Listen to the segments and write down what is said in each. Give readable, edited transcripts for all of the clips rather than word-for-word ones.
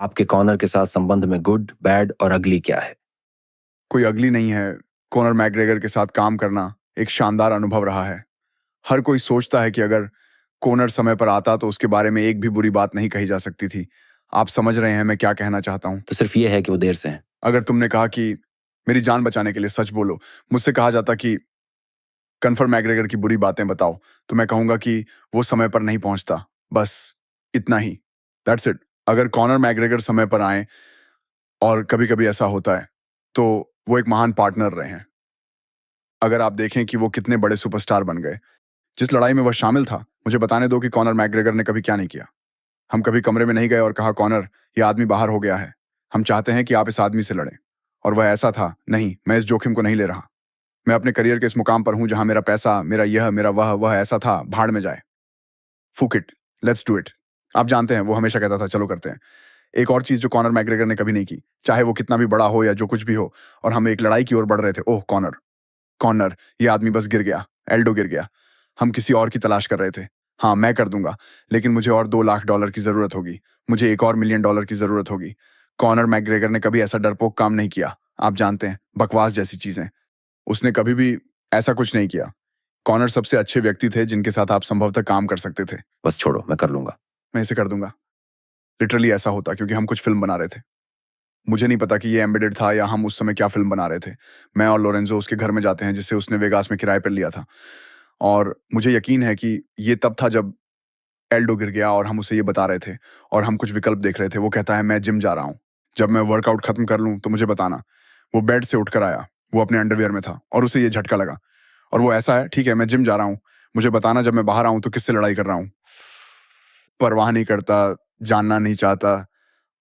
आपके कॉनर के साथ संबंध में गुड, बैड और अगली क्या है? कोई अगली नहीं है। कॉनर मैकग्रेगर के साथ काम करना एक शानदार अनुभव रहा है। हर कोई सोचता है कि अगर कॉनर समय पर आता तो उसके बारे में एक भी बुरी बात नहीं कही जा सकती थी। आप समझ रहे हैं मैं क्या कहना चाहता हूं? तो सिर्फ ये है कि वो देर से हैं। अगर तुमने कहा कि मेरी जान बचाने के लिए सच बोलो, मुझसे कहा जाता कि कन्फर्म मैकग्रेगर की बुरी बातें बताओ, तो मैं कहूंगा कि वो समय पर नहीं पहुंचता। बस इतना ही। That's it. अगर कॉनर मैकग्रेगर समय पर आए, और कभी कभी ऐसा होता है, तो वो एक महान पार्टनर रहे हैं। अगर आप देखें कि वो कितने बड़े सुपरस्टार बन गए। जिस लड़ाई में वह शामिल था, मुझे बताने दो कि कॉनर मैकग्रेगर ने कभी क्या नहीं किया। हम कभी कमरे में नहीं गए और कहा कॉनर, ये आदमी बाहर हो गया है, हम चाहते हैं कि आप इस आदमी से लड़ें। और वह ऐसा था, नहीं, मैं इस जोखिम को नहीं ले रहा। मैं अपने करियर के इस मुकाम पर हूं जहां मेरा पैसा, मेरा यह, मेरा वह ऐसा था, भाड़ में जाए। फूक इट, लेट्स डू इट। आप जानते हैं वो हमेशा कहता था चलो करते हैं। एक और चीज जो कॉनर मैकग्रेगर ने कभी नहीं की, चाहे वो कितना भी बड़ा हो या जो कुछ भी हो, और हम एक लड़ाई की ओर बढ़ रहे थे। ओह कॉनर, कॉर्नर, ये आदमी बस गिर गया, एल्डो गिर गया। हम किसी और की तलाश कर रहे थे। हाँ, मैं कर दूंगा, लेकिन मुझे और $2 लाख की जरूरत होगी। मुझे एक और $1 मिलियन की जरूरत होगी। कॉनर मैकग्रेगर ने कभी ऐसा डरपोक काम नहीं किया। आप जानते हैं, बकवास जैसी चीजें। उसने कभी भी ऐसा कुछ नहीं किया। कॉनर सबसे अच्छे व्यक्ति थे जिनके साथ आप संभवतः काम कर सकते थे। बस छोड़ो, मैं कर लूंगा। मैं इसे कर दूंगा। लिटरली ऐसा होता क्योंकि हम कुछ फिल्म बना रहे थे। मुझे नहीं पता कि ये एम्बेडेड था या हम उस समय क्या फिल्म बना रहे थे। मैं और लोरेंजो उसके घर में जाते हैं जिसे उसने वेगास में किराए पर लिया था। और मुझे यकीन है कि ये तब था जब एल्डो गिर गया और हम उसे ये बता रहे थे और हम कुछ विकल्प देख रहे थे। वो कहता है मैं जिम जा रहा हूँ, जब मैं वर्कआउट खत्म कर लूँ तो मुझे बताना। वो बेड से उठकर आया, वो अपने अंडरवियर में था और उसे ये झटका लगा। और वो ऐसा है, ठीक है मैं जिम जा रहा हूँ, मुझे बताना जब मैं बाहर आऊँ तो किससे लड़ाई कर रहा हूँ। परवाह नहीं करता, जानना नहीं चाहता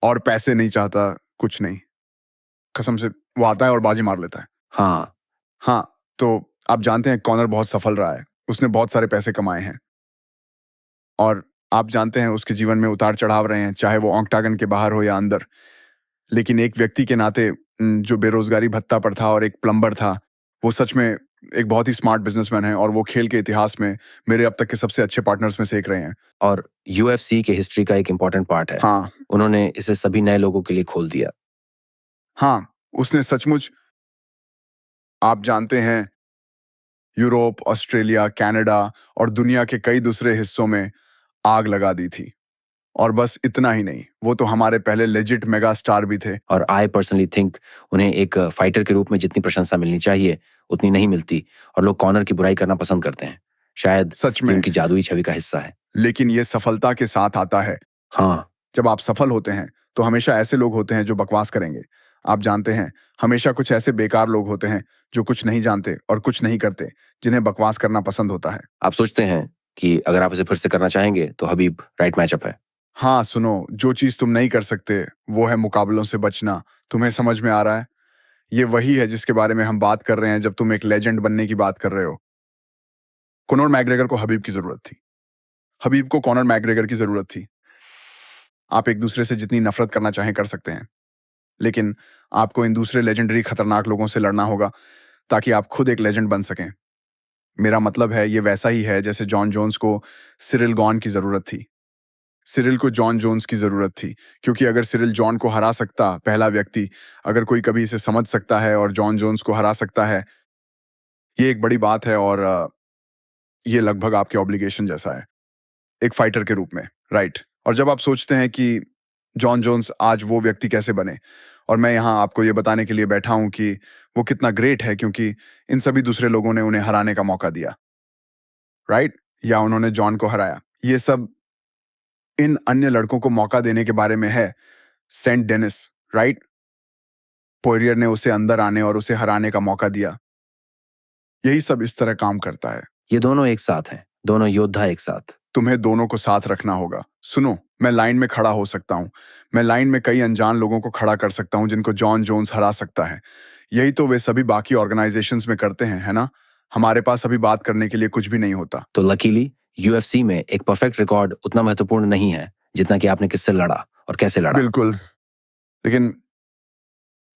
और पैसे नहीं चाहता, कुछ नहीं। कसम से वो आता है और बाजी मार लेता है। हाँ। हाँ, तो आप जानते हैं कॉनर बहुत सफल रहा है। उसने बहुत सारे पैसे कमाए हैं और आप जानते हैं उसके जीवन में उतार चढ़ाव रहे हैं, चाहे वो ऑक्टागन के बाहर हो या अंदर। लेकिन एक व्यक्ति के नाते जो बेरोजगारी भत्ता पर था और एक प्लम्बर था, वो सच में एक बहुत ही स्मार्ट बिजनेसमैन है और वो खेल के इतिहास में मेरे अब तक के सबसे अच्छे पार्टनर्स में से एक रहे हैं। और यूएफसी के हिस्ट्री का एक इम्पोर्टेंट पार्ट है। हाँ, उन्होंने इसे सभी नए लोगों के लिए खोल दिया। हाँ, उसने सचमुच, आप जानते हैं, यूरोप, ऑस्ट्रेलिया, कनाडा और दुनिया के कई दूसरे हिस्सों में आग लगा दी थी। और बस इतना ही नहीं, वो तो हमारे पहले लेजिट मेगा स्टार भी थे। और आई पर्सनली थिंक उन्हें एक फाइटर के रूप में जितनी प्रशंसा मिलनी चाहिए उतनी नहीं मिलती, और लोग कॉनर की बुराई करना पसंद करते हैं। शायद सच ये में। उनकी जादुई छवि का हिस्सा है। लेकिन ये सफलता के साथ आता है। हाँ। जब आप सफल होते हैं तो हमेशा ऐसे लोग होते हैं जो बकवास करेंगे। आप जानते हैं, हमेशा कुछ ऐसे बेकार लोग होते हैं जो कुछ नहीं जानते और कुछ नहीं करते, जिन्हें बकवास करना पसंद होता है। आप सोचते हैं कि अगर आप इसे फिर से करना चाहेंगे तो हबीब राइट मैचअप है। हाँ सुनो, जो चीज तुम नहीं कर सकते वो है मुकाबलों से बचना। तुम्हें समझ में आ रहा है? ये वही है जिसके बारे में हम बात कर रहे हैं जब तुम एक लेजेंड बनने की बात कर रहे हो। कॉनर मैकग्रेगर को हबीब की जरूरत थी, हबीब को कॉनर मैकग्रेगर की जरूरत थी। आप एक दूसरे से जितनी नफरत करना चाहें कर सकते हैं, लेकिन आपको इन दूसरे लेजेंडरी खतरनाक लोगों से लड़ना होगा ताकि आप खुद एक लेजेंड बन सकें। मेरा मतलब है ये वैसा ही है जैसे जॉन जोन्स को सिरिल गॉन की जरूरत थी। सिरिल को जॉन जोन्स की जरूरत थी क्योंकि अगर सिरिल जॉन को हरा सकता, पहला व्यक्ति, अगर कोई कभी इसे समझ सकता है और जॉन जोन्स को हरा सकता है, ये एक बड़ी बात है। और ये लगभग आपके ऑब्लिगेशन जैसा है एक फाइटर के रूप में, राइट? और जब आप सोचते हैं कि जॉन जोन्स आज वो व्यक्ति कैसे बने, और मैं यहाँ आपको ये बताने के लिए बैठा हूँ कि वो कितना ग्रेट है क्योंकि इन सभी दूसरे लोगों ने उन्हें हराने का मौका दिया, राइट? या उन्होंने जॉन को हराया। ये सब इन अन्य लड़कों को मौका देने के बारे में है। Saint Denis, right? पोरियर ने उसे अंदर आने और उसे हराने का मौका दिया। यही सब इस तरह काम करता है। ये दोनों एक साथ हैं, दोनों योद्धा एक साथ। तुम्हें दोनों को साथ रखना होगा। सुनो, मैं लाइन में खड़ा हो सकता हूँ, मैं लाइन में कई अनजान लोगों को खड़ा कर सकता हूँ जिनको जॉन जोन्स हरा सकता है। यही तो वे सभी बाकी ऑर्गेनाइजेशंस में करते हैं, है ना? हमारे पास अभी बात करने के लिए कुछ भी नहीं होता। तो लकीली यूएफसी में एक परफेक्ट रिकॉर्ड उतना महत्वपूर्ण नहीं है जितना कि आपने किससे लड़ा और कैसे लड़ा। बिल्कुल, लेकिन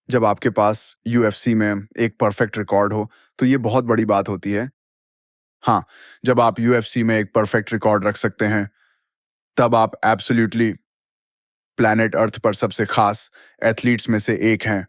जब आपके पास यूएफसी में एक परफेक्ट रिकॉर्ड हो तो ये बहुत बड़ी बात होती है। हाँ, जब आप यूएफसी में एक परफेक्ट रिकॉर्ड रख सकते हैं, तब आप एब्सोल्युटली प्लैनेट अर्थ पर सबसे खास एथलीट्स में से एक हैं